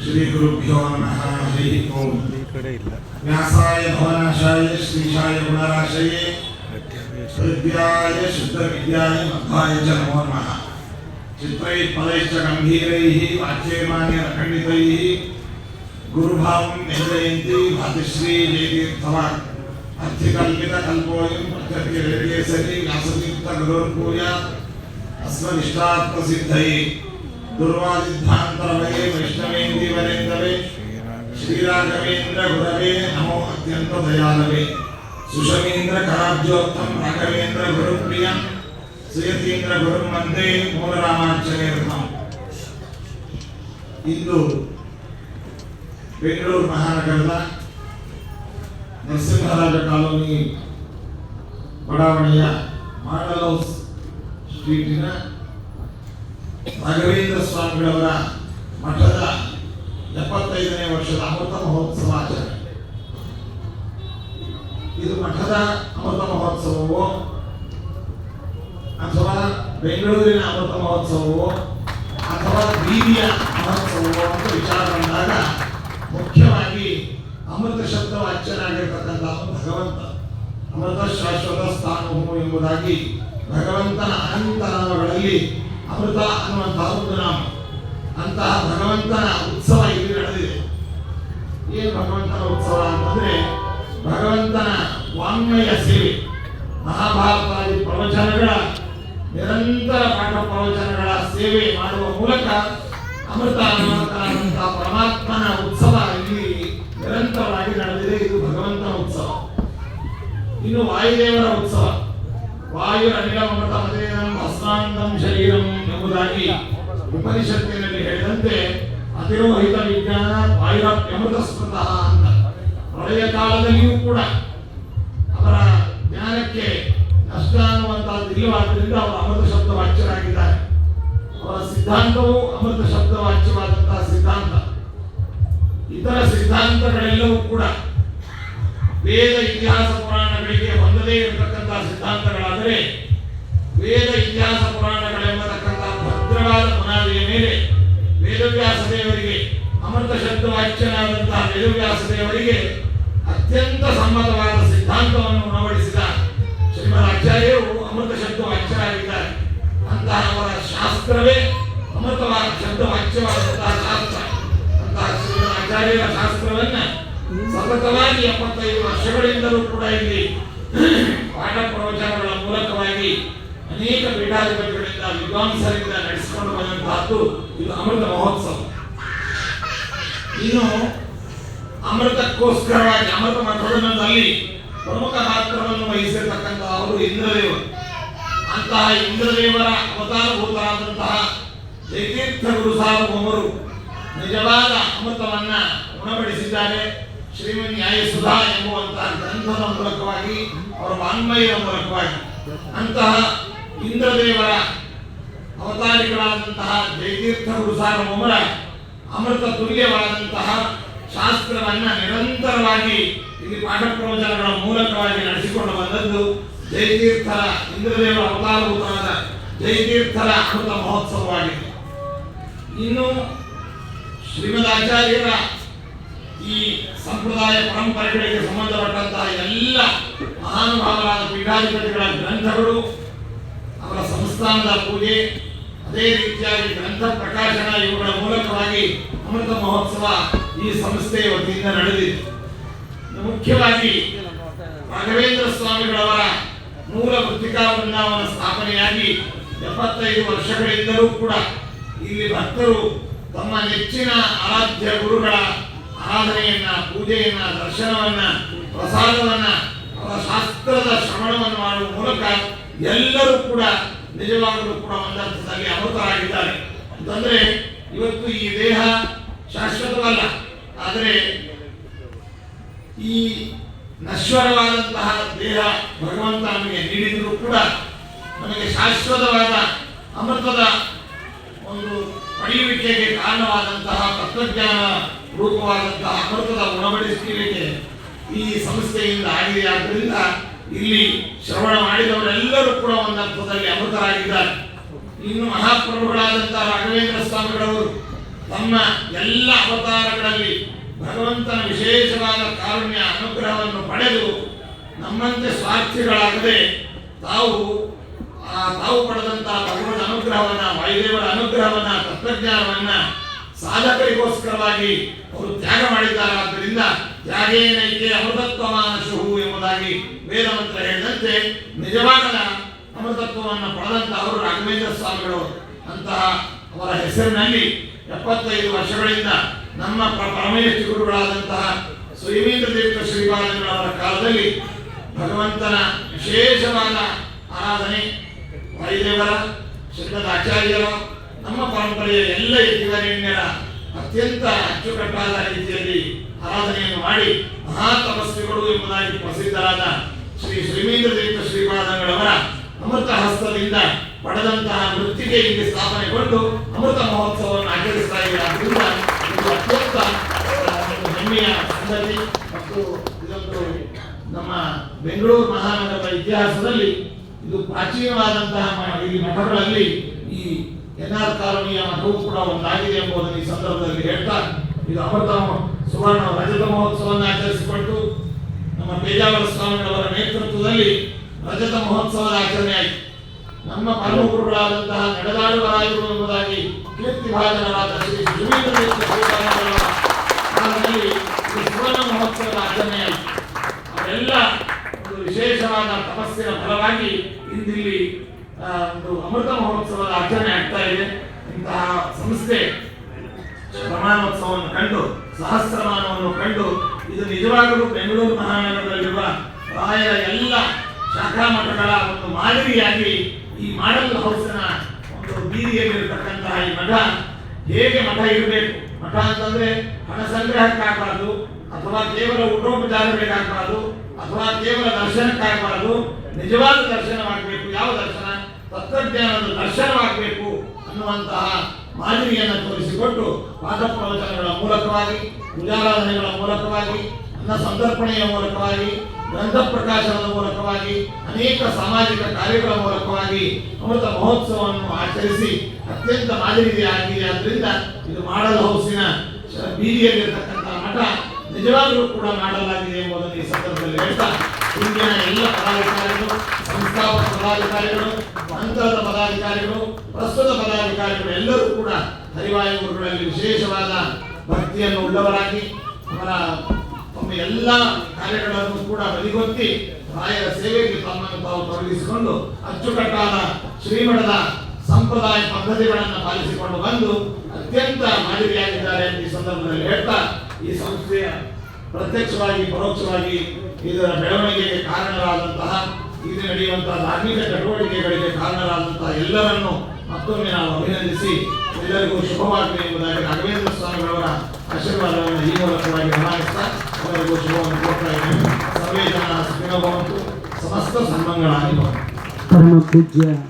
ಶ್ರೀ ಗುರುಭ್ಯೋ ನಮಃ. ಹರಿ ಓಂ. ವ್ಯಾಸಾಯ ಭವನಾಶಾಯ ಶ್ರೀಶಾಯ ಗುಣರಾಶಯೇ ವಿದ್ಯಾಯ ಶುದ್ಧ ವಿದ್ಯಾಯ ಮಧ್ವಾಯ ಚ ನಮೋ ನಮಃ. ಚಿತ್ರೈ ಪದೈಶ್ಚ ಗಂಭೀರೈಃ ವಾಚ್ಯಮಾನ್ಯ ಖಂಡಿತೈಃ ಗುರುಭಾವಂ ನಿಜಯಂತಿ ಭಾತಿಶ್ರೀ ಜಯತೀರ್ಥವಾನ್ ಅರ್ಥಿಕಲ್ಪಿತ ಕಲ್ಪೋಯಂ ಪ್ರತ್ಯರ್ಥಿರೇಸರಿ ವ್ಯಾಸತೀರ್ಥ ಗುರುರ್ಭೂಯಾತ್ ಅಸ್ಮದಿಷ್ಟಾರ್ಥ ಸಿದ್ಧಯೇ ದುರ್ವಾದಿಧ್ವಾಂತರವೇ ವೈಷ್ಣವೇಂದಿ ವರೇಂದ್ರವೇ ಶ್ರೀರಾಘವೇಂದ್ರ ಗುರವೇ ನಮೋ ಅತ್ಯಂತ ದಯಾಲವೇ ಸುಷಮೀಂದ್ರ ಕರಾಬ್ಜೋತ್ತಮ್ ರಾಘವೇಂದ್ರ ಗುರುಪ್ರಿಯಂ ಸುಯತೀಂದ್ರ ಗುರುಂ ವಂದೇ ಮೂಲ ರಾಮಾಂಚನೇರ್ಧಂ. ಇಂದು ಬೆಂಗಳೂರು ಮಹಾನಗರದ ನರಸಿಂಹರಾಜ ಕಾಲೋನಿ ಬಡಾವಣೆಯ ಮಾಡೆಲ್ ಹೌಸ್ ಸ್ಟ್ರೀಟಿನ ರಾಘವೇಂದ್ರ ಸ್ವಾಮಿಗಳವರ ಮಠದ 75ನೇ ವರ್ಷದ ಅಮೃತ ಮಹೋತ್ಸವ ಆಚರಣೆ. ಇದು ಮಠದ ಅಮೃತ ಮಹೋತ್ಸವವೋ ಅಥವಾ ಬೆಂಗಳೂರಿನ ಅಮೃತ ಮಹೋತ್ಸವವೋ ಅಥವಾ ಬೀದಿಯ ಮಹೋತ್ಸವವೋ ಅಂತ ವಿಚಾರ ಬಂದಾಗ ಮುಖ್ಯವಾಗಿ ಅಮೃತ ಶಬ್ದ ವಾಚ್ಯನಾಗಿರ್ತಕ್ಕಂಥ ಭಗವಂತ ಅಮೃತ ಶಾಶ್ವತ ಸ್ಥಾನವು ಎಂಬುದಾಗಿ ಭಗವಂತನ ಅನಂತ ನಾಮಗಳಲ್ಲಿ ಅಮೃತ ಅನ್ನುವಂತಹ ಒಂದು ನಾಮ. ಅಂತಹ ಭಗವಂತನ ಉತ್ಸವ ಇಲ್ಲಿ ನಡೆದಿದೆ. ಏನು ಭಗವಂತನ ಉತ್ಸವ ಅಂತಂದ್ರೆ ಭಗವಂತನ ವಾಂಗ್ಮಯ ಸೇವೆ, ಮಹಾಭಾರತಾದಿ ಪ್ರವಚನಗಳ ನಿರಂತರ ಪಾಠ ಪ್ರವಚನಗಳ ಸೇವೆ ಮಾಡುವ ಮೂಲಕ ಅಮೃತ ಅನ್ನುವಂತಹ ಪರಮಾತ್ಮನ ಉತ್ಸವ ಇಲ್ಲಿ ನಿರಂತರವಾಗಿ ನಡೆದಿದೆ. ಇದು ಭಗವಂತನ ಉತ್ಸವ. ಇನ್ನು ವಾಯುದೇವರ ಉತ್ಸವ, ವಾಯು ಅನಿಲಮೃತ ಮದೇನಂ ಭಸ್ಮಾಂತಂ ಶರೀರಂ ಎಂಬುದಾಗಿ ಉಪನಿಷತ್ತಿನಲ್ಲಿ ಹೇಳಿದಂತೆ ಅತಿರೋಹಿತ ವಿಜ್ಞಾನ ವಾಯುರಪ್ಯಮೃತ ಸ್ಮೃತಃ ಅಂತ. ಪ್ರಳಯ ಕಾಲದಲ್ಲಿಯೂ ಕೂಡ ಅವರ ಜ್ಞಾನಕ್ಕೆ ನಷ್ಟ ಅನ್ನುವಂತಹದ್ದು ಇಲ್ಲವಾದ್ದರಿಂದ ಅವರು ಅಮೃತ ಶಬ್ದ ವಾಚ್ಯರಾಗಿದ್ದಾರೆ. ಅವರ ಸಿದ್ಧಾಂತವು ಅಮೃತ ಶಬ್ದ ವಾಚ್ಯವಾದಂತಹ ಸಿದ್ಧಾಂತ. ಇತರ ಸಿದ್ಧಾಂತಗಳೆಲ್ಲವೂ ಕೂಡ ವೇದ ಇತಿಹಾಸ ಪುರಾಣಗಳಿಗೆ ಹೊಂದದೇ ಇರತಕ್ಕಂತಹ ಸಿದ್ಧಾಂತಗಳಾದರೆ ವೇದ ಇತಿಹಾಸ ಪುರಾಣಗಳೆಂಬತಕ್ಕಂಥ ಭದ್ರವಾದ ಬುನಾದಿಯ ಮೇಲೆ ವೇದವ್ಯಾಸ ದೇವರಿಗೆ ಅಮೃತ ಶಬ್ದ ವಾಚ್ಯನಾದಂತಹ ವೇದವ್ಯಾಸ ದೇವರಿಗೆ ಅತ್ಯಂತ ಸಮ್ಮತವಾದ ಸಿದ್ಧಾಂತವನ್ನು ಉಣಬಡಿಸಿದ ಶ್ರೀಮದ್ ಆಚಾರ್ಯರು ಅಮೃತ ಶಬ್ದ ವಾಚ್ಯರಾಗಿದ್ದಾರೆ. ಅಂತಹ ಅವರ ಶಾಸ್ತ್ರವೇ ಅಮೃತವಾದ ಶಬ್ದ ವಾಚ್ಯವಾದಂತಹ ಶಾಸ್ತ್ರ. ಅಂತಹ ಶ್ರೀಮದ್ ಆಚಾರ್ಯರ ಶಾಸ್ತ್ರವನ್ನ ಸತತವಾಗಿ 75 ವರ್ಷಗಳಿಂದಲೂ ಕೂಡ ಇಲ್ಲಿ ಪಾಠ ಪ್ರವಚನಗಳ ಮೂಲಕವಾಗಿ ಅನೇಕ ಪೀಠಾಧಿಪತಿಗಳಿಂದ ವಿದ್ವಾಂಸರಿಂದ ನಡೆಸಿಕೊಂಡು ಬಂದಂತಹದ್ದು ಇದು ಅಮೃತ ಮಹೋತ್ಸವ. ಇನ್ನು ಅಮೃತಕ್ಕೋಸ್ಕರವಾಗಿ ಅಮೃತ ಮಠದಲ್ಲಿ ಪ್ರಮುಖ ಪಾತ್ರವನ್ನು ವಹಿಸಿರ್ತಕ್ಕಂತಹ ಅವರು ಇಂದ್ರದೇವರು. ಅಂತಹ ಇಂದ್ರದೇವರ ಅವತಾರಭೂತರಾದಂತಹ ಜಯತೀರ್ಥ ಗುರು ಸಾರ್ವಭೌಮರು ನಿಜವಾದ ಅಮೃತವನ್ನ ಉಣಬಡಿಸಿದ್ದಾರೆ. ಶ್ರೀಮನ್ ನ್ಯಾಯಸುಧಾ ಎಂಬುವಂತಹ ಗ್ರಂಥದ ಮೂಲಕವಾಗಿ ಅವರ ವಾಂಗ್ಮಯದ ಮೂಲಕವಾಗಿ ಅಂತಹ ಇಂದ್ರದೇವರ ಅವತಾರಿಗಳಾದಂತಹ ಜಯತೀರ್ಥ ಗುರು ಸಾರ್ವಭೌಮರ ಅಮೃತ ತುಲ್ಯವಾದಂತಹ ಶಾಸ್ತ್ರವನ್ನ ನಿರಂತರವಾಗಿ ಇಲ್ಲಿ ಪಾಠ ಪ್ರವಚನಗಳ ಮೂಲಕವಾಗಿ ನಡೆಸಿಕೊಂಡು ಬಂದದ್ದು ಜಯತೀರ್ಥರ ಇಂದ್ರದೇವರ ಅವತಾರಭೂತವಾದ ಜಯತೀರ್ಥರ ಅಮೃತ ಮಹೋತ್ಸವವಾಗಿದೆ. ಇನ್ನು ಶ್ರೀಮದ್ ಆಚಾರ್ಯರ ಈ ಸಂಪ್ರದಾಯ ಪರಂಪರೆಗಳಿಗೆ ಸಂಬಂಧಪಟ್ಟಂತಹ ಎಲ್ಲ ಮಹಾನುಭಾವರಾದ ಪೀಠಾಧಿಪತಿಗಳ ಗ್ರಂಥಗಳು, ಅವರ ಸಂಸ್ಥಾನದ ಪೂಜೆ, ಅದೇ ರೀತಿಯಾಗಿ ಗ್ರಂಥ ಪ್ರಕಾಶನ ಇವುಗಳ ಮೂಲಕವಾಗಿ ಅಮೃತ ಮಹೋತ್ಸವ ಈ ಸಂಸ್ಥೆಯ ವತಿಯಿಂದ ನಡೆದಿದೆ. ಮುಖ್ಯವಾಗಿ ರಾಘವೇಂದ್ರ ಸ್ವಾಮಿಗಳವರ ಮೂಲ ವೃತ್ತಿಕಾ ವೃಂದಾವನ ಸ್ಥಾಪನೆಯಾಗಿ 75 ವರ್ಷಗಳಿಂದಲೂ ಕೂಡ ಇಲ್ಲಿ ಭಕ್ತರು ತಮ್ಮ ನೆಚ್ಚಿನ ಆರಾಧ್ಯ ಗುರುಗಳ ಆರಾಧನೆಯನ್ನ, ಪೂಜೆಯನ್ನ, ದರ್ಶನವನ್ನ, ಪ್ರಸಾದವನ್ನ, ಅವರ ಶಾಸ್ತ್ರದ ಶ್ರವಣವನ್ನು ಮಾಡುವ ಮೂಲಕ ಎಲ್ಲರೂ ಕೂಡ ನಿಜವಾಗಲೂ ಕೂಡ ಒಂದರ್ಥದಲ್ಲಿ ಅಮೃತರಾಗಿದ್ದಾರೆ. ಅಂತಂದ್ರೆ ಇವತ್ತು ಈ ದೇಹ ಶಾಶ್ವತವಲ್ಲ, ಆದರೆ ಈ ನಶ್ವರವಾದಂತಹ ದೇಹ ಭಗವಂತ ನಮಗೆ ನೀಡಿದರೂ ಕೂಡ ನಮಗೆ ಶಾಶ್ವತವಾದ ಅಮೃತದ ಒಂದು ಪಡೆಯುವಿಕೆಗೆ ಕಾರಣವಾದಂತಹ ತತ್ವಜ್ಞಾನ ರೂಪವಾದಂತಹ ಅಮೃತದ ಉಣಬಡಿಸುವಿಕೆ ಈ ಸಂಸ್ಥೆಯಿಂದ ಆಗಿದೆ. ಆದ್ದರಿಂದ ಇಲ್ಲಿ ಶ್ರವಣ ಮಾಡಿದವರೆಲ್ಲರೂ ಕೂಡ ಒಂದರ್ಥದಲ್ಲಿ ಅಮೃತರಾಗಿದ್ದಾರೆ. ಇನ್ನು ಮಹಾಪ್ರಭುಗಳಾದಂತಹ ರಾಘವೇಂದ್ರ ಸ್ವಾಮಿಗಳವರು ತಮ್ಮ ಎಲ್ಲ ಅವತಾರಗಳಲ್ಲಿ ಭಗವಂತನ ವಿಶೇಷವಾದ ಕಾರುಣ್ಯ ಅನುಗ್ರಹವನ್ನು ಪಡೆದು ನಮ್ಮಂತೆ ಸ್ವಾರ್ಥಿಗಳಾಗದೆ ತಾವು ಪಡೆದಂತಹ ಭಗವದ್ ಅನುಗ್ರಹವನ್ನ, ವಾಯುದೇವರ ಅನುಗ್ರಹವನ್ನ, ತತ್ವಜ್ಞಾನವನ್ನ ಸಾಧಕರಿಗೋಸ್ಕರವಾಗಿ ಅವರು ತ್ಯಾಗ ಮಾಡಿದ್ದಾರೆ. ಆದ್ದರಿಂದ ತ್ಯಾಗೇನೈಕೆ ಅಮೃತತ್ವಮಾನಶು ಎಂಬುದಾಗಿ ವೇದ ಮಂತ್ರ ಹೇಳಿದಂತೆ ನಿಜವಾದ ಅಮೃತತ್ವವನ್ನು ಪಡೆದಂತಹ ಅವರು ರಾಘವೇಂದ್ರ ಸ್ವಾಮಿಗಳು ಅಂತಹ ಅವರ ಹೆಸರಿನಲ್ಲಿ 75 ವರ್ಷಗಳಿಂದ ನಮ್ಮ ಪರಮೇಶ್ವರ ಗುರುಗಳಾದಂತಹ ಸುಯಮೀಂದ್ರ ತೀರ್ಥ ಶ್ರೀಪಾದಂಗಳವರ ಕಾಲದಲ್ಲಿ ಭಗವಂತನ ವಿಶೇಷವಾದ ಆರಾಧನೆ, ವಾಯುದೇವರ, ಶ್ರೀಮದ್ ಆಚಾರ್ಯರ, ನಮ್ಮ ಪರಂಪರೆಯ ಎಲ್ಲ ಯತಿವರೇಣ್ಯರ ಅತ್ಯಂತ ಅಚ್ಚುಕಟ್ಟಾದ ರೀತಿಯಲ್ಲಿ ಆರಾಧನೆಯನ್ನು ಮಾಡಿ ಮಹಾ ತಪಸ್ವಿಗಳು ಎಂಬುದಾಗಿ ಪ್ರಸಿದ್ಧರಾದ ಶ್ರೀ ಶ್ರೀಮೇಂದ್ರ ತೀರ್ಥ ಶ್ರೀಪಾದಂಗಳವರ ಅಮೃತ ಹಸ್ತದಿಂದ ಪಡೆದಂತಹ ವೃತ್ತಿಗೆ ಇಲ್ಲಿ ಸ್ಥಾಪನೆಗೊಂಡು ಅಮೃತ ಮಹೋತ್ಸವವನ್ನು ಆಚರಿಸ್ತಾ ಇದೆ. ಆದ್ದರಿಂದ ಇದು ಅತ್ಯಂತ ಹೆಮ್ಮೆಯ ಸಂಗತಿ ಮತ್ತು ಇದೊಂದು ನಮ್ಮ ಬೆಂಗಳೂರು ಮಹಾನಗರದ ಇತಿಹಾಸದಲ್ಲಿ ಇದು ಪ್ರಾಚೀನವಾದಂತಹ ಈ ಮಠಗಳಲ್ಲಿ ಈ ಎನ್ಆರ್ ಕಾಲೋನಿಯ ಮಠವೂ ಕೂಡ ಒಂದಾಗಿದೆ ಎಂಬುದನ್ನು ಈ ಸಂದರ್ಭದಲ್ಲಿ ಹೇಳ್ತಾ, ಇದು ಅಮೃತ ಸುವರ್ಣ ರಜತ ಮಹೋತ್ಸವವನ್ನು ಆಚರಿಸಿಕೊಂಡು ನಮ್ಮ ಪೇಜಾವರ ಸ್ವಾಮಿಗಳವರ ನೇತೃತ್ವದಲ್ಲಿ ರಜತ ಮಹೋತ್ಸವದ ಆಚರಣೆ ಆಯಿತು. ನಮ್ಮ ಪರಮ ಗುರುಗಳಾದಂತಹ ನಡೆದಾಡುವರಾಯರು ಎಂಬುದಾಗಿ ಕೀರ್ತಿ ಭಾಜನರಾದ ಶ್ರೀ ಸುಮೀಂದ್ರ ತೀರ್ಥ ಶ್ರೀಪಾದಂಗಳವರ ಕಾಲದಲ್ಲಿ ಸುವರ್ಣ ಮಹೋತ್ಸವದ ಆಚರಣೆ ಆಯಿತು. ಅವೆಲ್ಲ ಒಂದು ವಿಶೇಷವಾದ ತಪಸ್ಸಿನ ಫಲವಾಗಿ ಇಂದಿಲ್ಲಿ ಒಂದು ಅಮೃತ ಮಹೋತ್ಸವದ ಆಚರಣೆ ಆಗ್ತಾ ಇದೆ. ಇಂತಹ ಸಂಸ್ಥೆ ಪ್ರಮಾಣೋತ್ಸವವನ್ನು ಕಂಡು, ಸಹಸ್ರಮಾನವನ್ನು ಕಂಡು, ಇದು ನಿಜವಾಗಲೂ ಬೆಂಗಳೂರು ಮಹಾನಗರದಲ್ಲಿರುವ ರಾಯರ ಎಲ್ಲ ಶಾಖಾ ಮಠಗಳ ಒಂದು ಮಾದರಿಯಾಗಿ ಈ ಮಾಡೆಲ್ ಹೌಸ್ನ ಒಂದು ಬೀದಿಯಲ್ಲಿರತಕ್ಕಂತಹ ಈ ಮಠ ಹೇಗೆ ಮಠ ಇರಬೇಕು. ಮಠ ಅಂತಂದ್ರೆ ಹಣ ಸಂಗ್ರಹಕ್ಕಾಗಬಾರ್ದು, ಅಥವಾ ಕೇವಲ ಊಟೋಪಚಾರಗಳಿಗಾಗಬಾರ್ದು, ಅಥವಾ ಕೇವಲ ದರ್ಶನಕ್ಕಾಗಬಾರ್ದು. ನಿಜವಾದ ದರ್ಶನವಾಗಬೇಕು. ಯಾವ ದರ್ಶನ? ತತ್ವಜ್ಞಾನದ ದರ್ಶನವಾಗಬೇಕು ಅನ್ನುವಂತಹ ಮಾದರಿಯನ್ನು ತೋರಿಸಿಕೊಟ್ಟು ಪಾಠ ಪ್ರವಚನಗಳ ಮೂಲಕವಾಗಿ, ಪೂಜಾರಾಧನೆಗಳ ಮೂಲಕವಾಗಿ, ಅನ್ನ ಸಂತರ್ಪಣೆಯ ಮೂಲಕವಾಗಿ, ಗ್ರಂಥ ಪ್ರಕಾಶನದ ಮೂಲಕವಾಗಿ, ಅನೇಕ ಸಾಮಾಜಿಕ ಕಾರ್ಯಗಳ ಮೂಲಕವಾಗಿ ಅಮೃತ ಮಹೋತ್ಸವವನ್ನು ಆಚರಿಸಿ ಅತ್ಯಂತ ಮಾದರಿಯಾಗಿದೆ. ಆದ್ದರಿಂದ ಇದು ಮಾಡೆಲ್ ಹೌಸಿನ ಬೀದಿಯಲ್ಲಿರ್ತಕ್ಕಂತಹ ಮಠ ನಿಜವಾಗಲೂ ಕೂಡ ಮಾಡಲಾಗಿದೆ ಎಂಬುದನ್ನು ಈ ಸಂದರ್ಭದಲ್ಲಿ ಹೇಳ್ತಾ, ಇಂದಿನ ಎಲ್ಲ ಪದಾಧಿಕಾರಿಗಳು, ಸಂಸ್ಥಾಪಕ ಪದಾಧಿಕಾರಿಗಳು, ನಂತರದ ಪದಾಧಿಕಾರಿಗಳು, ಪ್ರಸ್ತುತ ಪದಾಧಿಕಾರಿಗಳು ಎಲ್ಲರೂ ಕೂಡ ಹರಿವಾಯು ಗುರುಗಳಲ್ಲಿ ವಿಶೇಷವಾದ ಭಕ್ತಿಯನ್ನು ಉಳ್ಳವರಾಗಿ ತಮ್ಮ ಎಲ್ಲ ಕಾರ್ಯಗಳನ್ನು ಕೂಡ ಬದಿಗೊತ್ತಿ ರಾಯರ ಸೇವೆಗೆ ತಮ್ಮನ್ನು ತಾವು ತೊಡಗಿಸಿಕೊಂಡು ಅಚ್ಚುಕಟ್ಟಾದ ಶ್ರೀಮಠದ ಸಂಪ್ರದಾಯ ಪದ್ಧತಿಗಳನ್ನು ಪಾಲಿಸಿಕೊಂಡು ಬಂದು ಅತ್ಯಂತ ಮಾದರಿಯಾಗಿದ್ದಾರೆ ಅಂತ ಈ ಸಂದರ್ಭದಲ್ಲಿ ಹೇಳ್ತಾ, ಈ ಸಂಸ್ಥೆಯ ಪ್ರತ್ಯಕ್ಷವಾಗಿ ಪರೋಕ್ಷವಾಗಿ ಇದರ ಬೆಳವಣಿಗೆಗೆ ಕಾರಣರಾದಂತಹ, ಇದು ನಡೆಯುವಂತಹ ಧಾರ್ಮಿಕ ಚಟುವಟಿಕೆಗಳಿಗೆ ಕಾರಣರಾದಂತಹ ಎಲ್ಲರನ್ನು ಮತ್ತೊಮ್ಮೆ ನಾವು ಅಭಿನಂದಿಸಿ ಎಲ್ಲರಿಗೂ ಶುಭವಾಗಲಿ ಎಂಬುದಾಗಿ ರಾಘವೇಂದ್ರ ಸ್ವಾಮಿಗಳವರ ಆಶೀರ್ವಾದವನ್ನು ಈ ಮೂಲಕವಾಗಿ ಗಮನಿಸ್ತಾ ಅವರಿಗೂ ಶುಭವನ್ನು ಕೊಡ್ತಾ ಇದ್ದೇನೆ. ಸರ್ವೇ ಜನ ಸುಖಿನೋ ಭವಂತು, ಸಮಸ್ತ ಸನ್ಮಂಗಳಾನಿ ಭವಂತು.